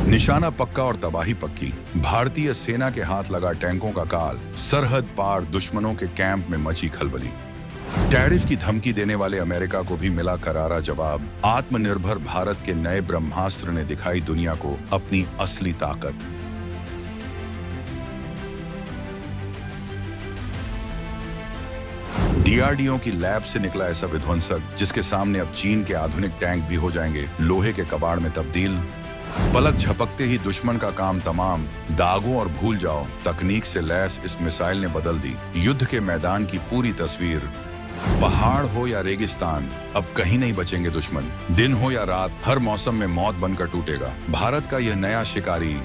निशाना पक्का और तबाही पक्की। भारतीय सेना के हाथ लगा टैंकों का काल, सरहद पार दुश्मनों के कैंप में मची खलबली। टैरिफ की धमकी देने वाले अमेरिका को भी मिला करारा जवाब। आत्मनिर्भर भारत के नए ब्रह्मास्त्र ने दिखाई दुनिया को अपनी असली ताकत। डीआरडीओ की लैब से निकला ऐसा विध्वंसक जिसके सामने अब चीन के आधुनिक टैंक भी हो जाएंगे लोहे के कबाड़ में तब्दील। पलक झपकते ही दुश्मन का काम तमाम, दागो और भूल जाओ तकनीक से लैस इस मिसाइल ने बदल दी युद्ध के मैदान की पूरी तस्वीर। पहाड़ हो या रेगिस्तान, अब कहीं नहीं बचेंगे दुश्मन। दिन हो या रात, हर मौसम में मौत बनकर टूटेगा भारत का यह नया शिकारी।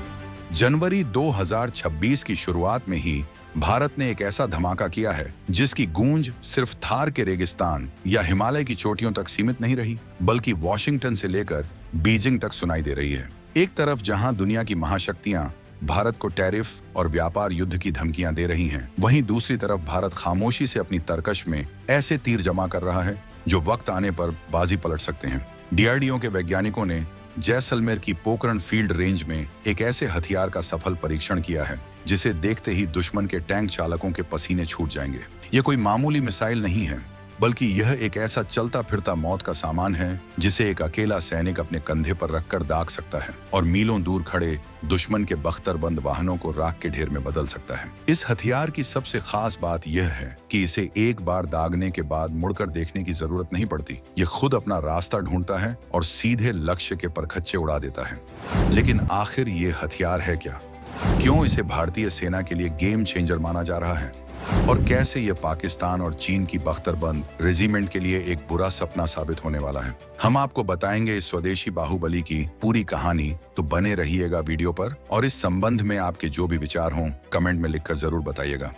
जनवरी 2026 की शुरुआत में ही भारत ने एक ऐसा धमाका किया है जिसकी गूंज सिर्फ थार के रेगिस्तान या हिमालय की चोटियों तक सीमित नहीं रही, बल्कि वॉशिंगटन से लेकर बीजिंग तक सुनाई दे रही है। एक तरफ जहां दुनिया की महाशक्तियां भारत को टैरिफ और व्यापार युद्ध की धमकियां दे रही हैं, वहीं दूसरी तरफ भारत खामोशी से अपनी तरकश में ऐसे तीर जमा कर रहा है जो वक्त आने पर बाजी पलट सकते हैं। डीआरडीओ के वैज्ञानिकों ने जैसलमेर की पोखरण फील्ड रेंज में एक ऐसे हथियार का सफल परीक्षण किया है जिसे देखते ही दुश्मन के टैंक चालकों के पसीने छूट जाएंगे। ये कोई मामूली मिसाइल नहीं है, बल्कि यह एक ऐसा चलता फिरता मौत का सामान है जिसे एक अकेला सैनिक अपने कंधे पर रखकर दाग सकता है और मीलों दूर खड़े दुश्मन के बख्तरबंद वाहनों को राख के ढेर में बदल सकता है। इस हथियार की सबसे खास बात यह है कि इसे एक बार दागने के बाद मुड़कर देखने की जरूरत नहीं पड़ती। ये खुद अपना रास्ता ढूंढता है और सीधे लक्ष्य के परखच्चे उड़ा देता है। लेकिन आखिर ये हथियार है क्या? क्यों इसे भारतीय सेना के लिए गेम चेंजर माना जा रहा है? और कैसे ये पाकिस्तान और चीन की बख्तरबंद रेजिमेंट के लिए एक बुरा सपना साबित होने वाला है? हम आपको बताएंगे इस स्वदेशी बाहुबली की पूरी कहानी, तो बने रहिएगा वीडियो पर। और इस संबंध में आपके जो भी विचार हों कमेंट में लिखकर जरूर बताइएगा।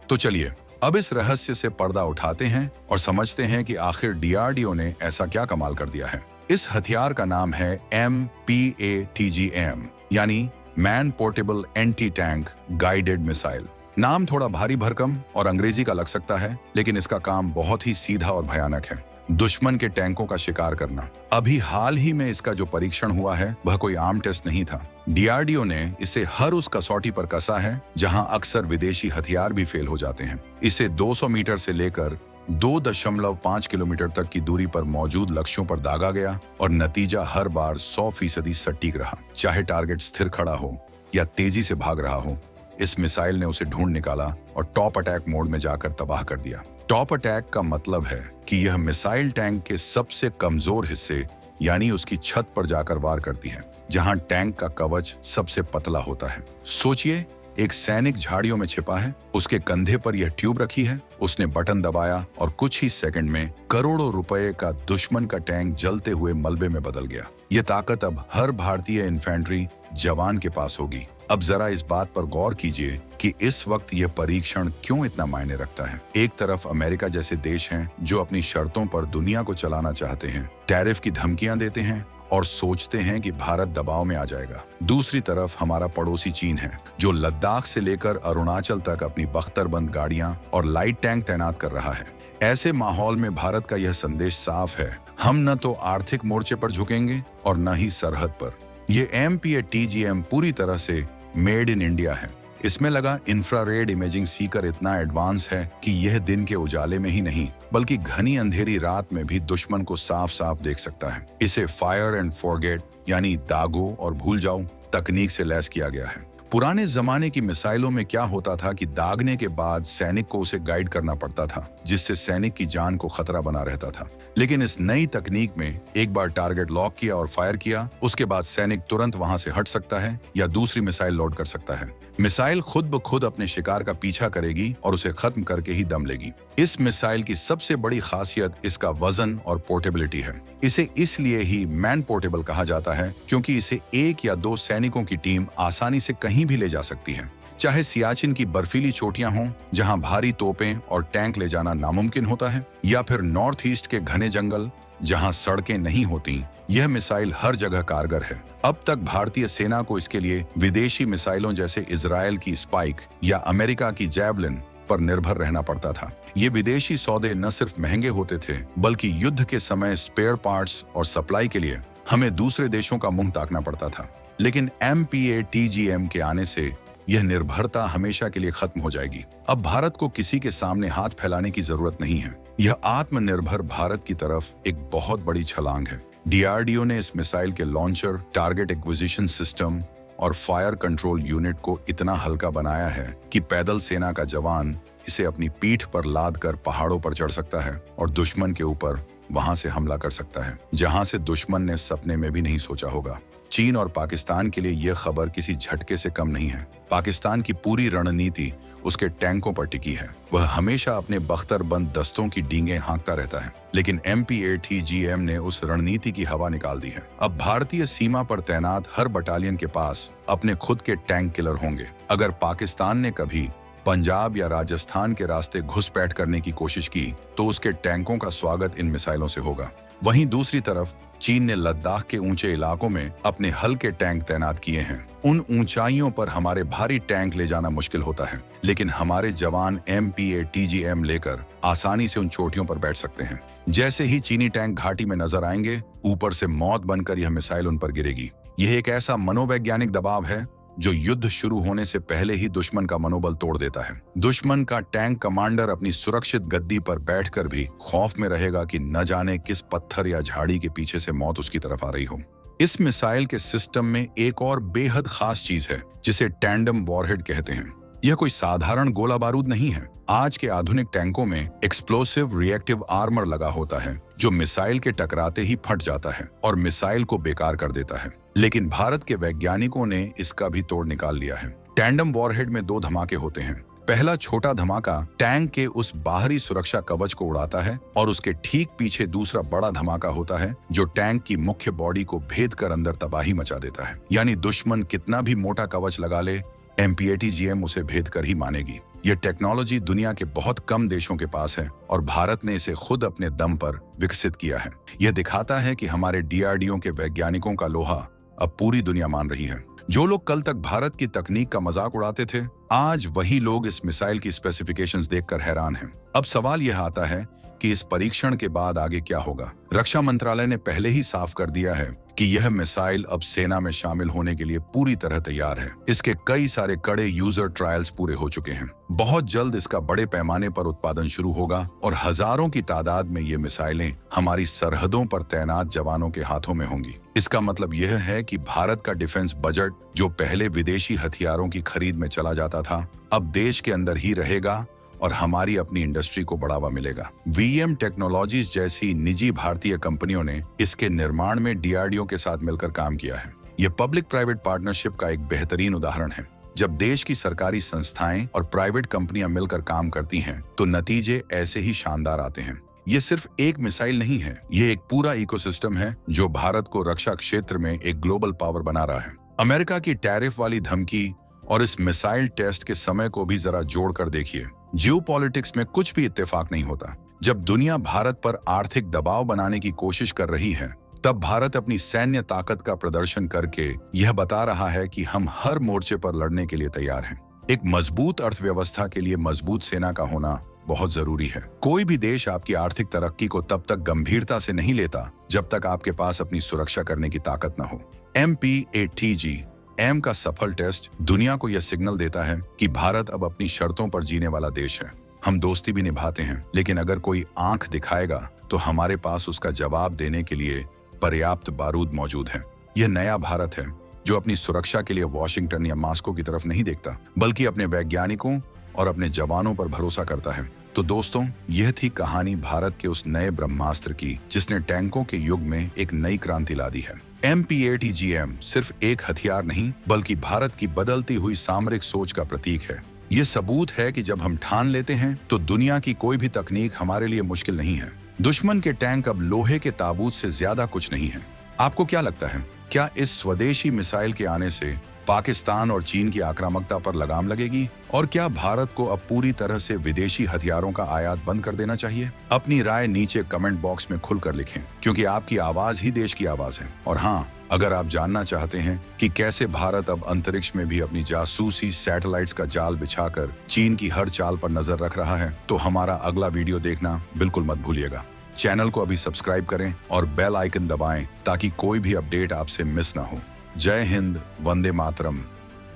तो चलिए अब इस रहस्य से पर्दा उठाते हैं और समझते हैं कि आखिर डीआरडीओ ने ऐसा क्या कमाल कर दिया है। इस हथियार का नाम है MPATGM, यानी man portable anti tank guided missile. नाम थोड़ा भारी भरकम और अंग्रेजी का लग सकता है, लेकिन इसका काम बहुत ही सीधा और भयानक है, दुश्मन के टैंकों का शिकार करना। अभी हाल ही में इसका जो परीक्षण हुआ है वह कोई आम टेस्ट नहीं था। डीआरडीओ ने इसे हर उस कसौटी पर कसा है जहां अक्सर विदेशी हथियार भी फेल हो जाते हैं। इसे 200 मीटर से लेकर 2.5 किलोमीटर तक की दूरी पर मौजूद लक्ष्यों पर दागा गया और नतीजा हर बार 100% सटीक रहा, चाहे टारगेट स्थिर खड़ा हो या तेजी से भाग रहा हो। इस मिसाइल ने उसे ढूंढ निकाला और टॉप अटैक मोड में जाकर तबाह कर दिया। टॉप अटैक का मतलब है कि यह मिसाइल टैंक के सबसे कमजोर हिस्से यानी उसकी छत पर जाकर वार करती है, जहां टैंक का कवच सबसे पतला होता है। सोचिए, एक सैनिक झाड़ियों में छिपा है, उसके कंधे पर यह ट्यूब रखी है, उसने बटन दबाया और कुछ ही सेकंड में करोड़ों रुपए का दुश्मन का टैंक जलते हुए मलबे में बदल गया। ये ताकत अब हर भारतीय इन्फेंट्री जवान के पास होगी। अब जरा इस बात पर गौर कीजिए कि इस वक्त यह परीक्षण क्यों इतना मायने रखता है। एक तरफ अमेरिका जैसे देश हैं जो अपनी शर्तों पर दुनिया को चलाना चाहते हैं, टैरिफ की धमकियां देते हैं और सोचते हैं कि भारत दबाव में आ जाएगा। दूसरी तरफ हमारा पड़ोसी चीन है जो लद्दाख से लेकर अरुणाचल तक अपनी बख्तरबंद गाड़ियां और लाइट टैंक तैनात कर रहा है। ऐसे माहौल में भारत का यह संदेश साफ है, हम न तो आर्थिक मोर्चे पर झुकेंगे और न ही सरहद पर। ये MPATGM पूरी तरह से मेड इन इंडिया है। इसमें लगा इंफ्रारेड इमेजिंग सीकर इतना एडवांस है कि यह दिन के उजाले में ही नहीं बल्कि घनी अंधेरी रात में भी दुश्मन को साफ साफ देख सकता है। इसे फायर एंड फॉरगेट यानी दागो और भूल जाओ तकनीक से लैस किया गया है। पुराने जमाने की मिसाइलों में क्या होता था कि दागने के बाद सैनिक को उसे गाइड करना पड़ता था, जिससे सैनिक की जान को खतरा बना रहता था। लेकिन इस नई तकनीक में एक बार टारगेट लॉक किया और फायर किया, उसके बाद सैनिक तुरंत वहां से हट सकता है या दूसरी मिसाइल लोड कर सकता है। मिसाइल खुद ब खुद अपने शिकार का पीछा करेगी और उसे खत्म करके ही दम लेगी। इस मिसाइल की सबसे बड़ी खासियत इसका वजन और पोर्टेबिलिटी है। इसे इसलिए ही मैन पोर्टेबल कहा जाता है क्योंकि इसे 1 या 2 सैनिकों की टीम आसानी से कहीं भी ले जा सकती है। चाहे सियाचिन की बर्फीली चोटियां हों जहां भारी तोपें और टैंक ले जाना नामुमकिन होता है, या फिर नॉर्थ ईस्ट के घने जंगल जहां सड़कें नहीं होती, यह मिसाइल हर जगह कारगर है। अब तक भारतीय सेना को इसके लिए विदेशी मिसाइलों जैसे इजराइल की स्पाइक या अमेरिका की जैवलिन पर निर्भर रहना पड़ता था। ये विदेशी सौदे न सिर्फ महंगे होते थे बल्कि युद्ध के समय स्पेयर पार्ट्स और सप्लाई के लिए हमें दूसरे देशों का मुंह ताकना पड़ता था। लेकिन MPATGM के आने से यह निर्भरता हमेशा के लिए खत्म हो जाएगी। अब भारत को किसी के सामने हाथ फैलाने की जरूरत नहीं है। यह आत्मनिर्भर भारत की तरफ एक बहुत बड़ी छलांग है। DRDO ने इस मिसाइल के लॉन्चर, टारगेट एक्विजिशन सिस्टम और फायर कंट्रोल यूनिट को इतना हल्का बनाया है कि पैदल सेना का जवान इसे अपनी पीठ पर लाद कर पहाड़ों पर चढ़ सकता है और दुश्मन के ऊपर वहां से हमला कर सकता है, जहां से दुश्मन ने सपने में भी नहीं सोचा होगा। चीन और पाकिस्तान के लिए यह खबर किसी झटके से कम नहीं है। पाकिस्तान की पूरी रणनीति उसके टैंकों पर टिकी है। वह हमेशा अपने बख्तरबंद दस्तों की डींगें हाँकता रहता है, लेकिन MPATGM ने उस रणनीति की हवा निकाल दी है। अब भारतीय सीमा पर तैनात हर बटालियन के पास अपने खुद के टैंक किलर होंगे। अगर पाकिस्तान ने कभी पंजाब या राजस्थान के रास्ते घुसपैठ करने की कोशिश की तो उसके टैंकों का स्वागत इन मिसाइलों से होगा। वहीं दूसरी तरफ चीन ने लद्दाख के ऊंचे इलाकों में अपने हल्के टैंक तैनात किए हैं। उन ऊंचाइयों पर हमारे भारी टैंक ले जाना मुश्किल होता है, लेकिन हमारे जवान MPATGM लेकर आसानी से उन चोटियों पर बैठ सकते हैं। जैसे ही चीनी टैंक घाटी में नजर आएंगे, ऊपर से मौत बनकर यह मिसाइल उन पर गिरेगी। यह एक ऐसा मनोवैज्ञानिक दबाव है जो युद्ध शुरू होने से पहले ही दुश्मन का मनोबल तोड़ देता है। दुश्मन का टैंक कमांडर अपनी सुरक्षित गद्दी पर बैठकर भी खौफ में रहेगा कि न जाने किस पत्थर या झाड़ी के पीछे से मौत उसकी तरफ आ रही हो। इस मिसाइल के सिस्टम में एक और बेहद खास चीज है जिसे टैंडम वॉरहेड कहते हैं। यह कोई साधारण गोला बारूद नहीं है। आज के आधुनिक टैंकों में एक्सप्लोसिव रिएक्टिव आर्मर लगा होता है जो मिसाइल के टकराते ही फट जाता है और मिसाइल को बेकार कर देता है, लेकिन भारत के वैज्ञानिकों ने इसका भी तोड़ निकाल लिया है। टैंडम वॉरहेड में 2 धमाके होते हैं। पहला छोटा धमाका टैंक के उस बाहरी सुरक्षा कवच को उड़ाता है और उसके ठीक पीछे दूसरा बड़ा धमाका होता है जो टैंक की मुख्य बॉडी को भेद कर अंदर तबाही मचा देता है। यानी दुश्मन कितना भी मोटा कवच लगा ले, MPATGM उसे भेद कर ही मानेगी। यह टेक्नोलॉजी दुनिया के बहुत कम देशों के पास है और भारत ने इसे खुद अपने दम पर विकसित किया है। यह दिखाता है कि हमारे DRDO के वैज्ञानिकों का लोहा अब पूरी दुनिया मान रही है। जो लोग कल तक भारत की तकनीक का मजाक उड़ाते थे, आज वही लोग इस मिसाइल की स्पेसिफिकेशंस देखकर हैरान हैं। अब सवाल यह आता है कि इस परीक्षण के बाद आगे क्या होगा। रक्षा मंत्रालय ने पहले ही साफ कर दिया है कि यह मिसाइल अब सेना में शामिल होने के लिए पूरी तरह तैयार है। इसके कई सारे कड़े यूजर ट्रायल्स पूरे हो चुके हैं। बहुत जल्द इसका बड़े पैमाने पर उत्पादन शुरू होगा और हजारों की तादाद में ये मिसाइलें हमारी सरहदों पर तैनात जवानों के हाथों में होंगी। इसका मतलब यह है कि भारत का डिफेंस बजट, जो पहले विदेशी हथियारों की खरीद में चला जाता था, अब देश के अंदर ही रहेगा और हमारी अपनी इंडस्ट्री को बढ़ावा मिलेगा। VM टेक्नोलॉजीज जैसी निजी भारतीय कंपनियों ने इसके निर्माण में DRDO के साथ मिलकर काम किया है। यह पब्लिक प्राइवेट पार्टनरशिप का एक बेहतरीन उदाहरण है। जब देश की सरकारी संस्थाएं और प्राइवेट कंपनियां मिलकर काम करती हैं, तो नतीजे ऐसे ही शानदार आते हैं। ये सिर्फ एक मिसाइल नहीं है, ये एक पूरा इकोसिस्टम है जो भारत को रक्षा क्षेत्र में एक ग्लोबल पावर बना रहा है। अमेरिका की टैरिफ वाली धमकी और इस मिसाइल टेस्ट के समय को भी जरा जोड़कर देखिए। जियोपॉलिटिक्स में कुछ भी इत्तेफाक नहीं होता। जब दुनिया भारत पर आर्थिक दबाव बनाने की कोशिश कर रही है, तब भारत अपनी सैन्य ताकत का प्रदर्शन करके यह बता रहा है कि हम हर मोर्चे पर लड़ने के लिए तैयार हैं। एक मजबूत अर्थव्यवस्था के लिए मजबूत सेना का होना बहुत जरूरी है। कोई भी देश आपकी आर्थिक तरक्की को तब तक गंभीरता से नहीं लेता जब तक आपके पास अपनी सुरक्षा करने की ताकत न हो। MPATGM का सफल टेस्ट दुनिया को यह सिग्नल देता है कि भारत अब अपनी शर्तों पर जीने वाला देश है। हम दोस्ती भी निभाते हैं, लेकिन अगर कोई आंख दिखाएगा तो हमारे पास उसका जवाब देने के लिए पर्याप्त बारूद मौजूद है। यह नया भारत है जो अपनी सुरक्षा के लिए वॉशिंगटन या मॉस्को की तरफ नहीं देखता, बल्कि अपने वैज्ञानिकों और अपने जवानों पर भरोसा करता है। तो दोस्तों, यह थी कहानी भारत के उस नए ब्रह्मास्त्र की जिसने टैंकों के युग में एक नई क्रांति ला दी है। MPATGM सिर्फ एक हथियार नहीं, बल्कि भारत की बदलती हुई सामरिक सोच का प्रतीक है। यह सबूत है कि जब हम ठान लेते हैं तो दुनिया की कोई भी तकनीक हमारे लिए मुश्किल नहीं है। दुश्मन के टैंक अब लोहे के ताबूत से ज्यादा कुछ नहीं है। आपको क्या लगता है, क्या इस स्वदेशी मिसाइल के आने से पाकिस्तान और चीन की आक्रामकता पर लगाम लगेगी? और क्या भारत को अब पूरी तरह से विदेशी हथियारों का आयात बंद कर देना चाहिए? अपनी राय नीचे कमेंट बॉक्स में खुलकर लिखें, क्योंकि आपकी आवाज ही देश की आवाज है। और हाँ, अगर आप जानना चाहते हैं कि कैसे भारत अब अंतरिक्ष में भी अपनी जासूसी सैटेलाइट्स का जाल बिछाकर चीन की हर चाल पर नजर रख रहा है, तो हमारा अगला वीडियो देखना बिल्कुल मत भूलिएगा। चैनल को अभी सब्सक्राइब करें और बेल आइकन दबाएं ताकि कोई भी अपडेट आपसे मिस ना हो। जय हिंद, वंदे मातरम।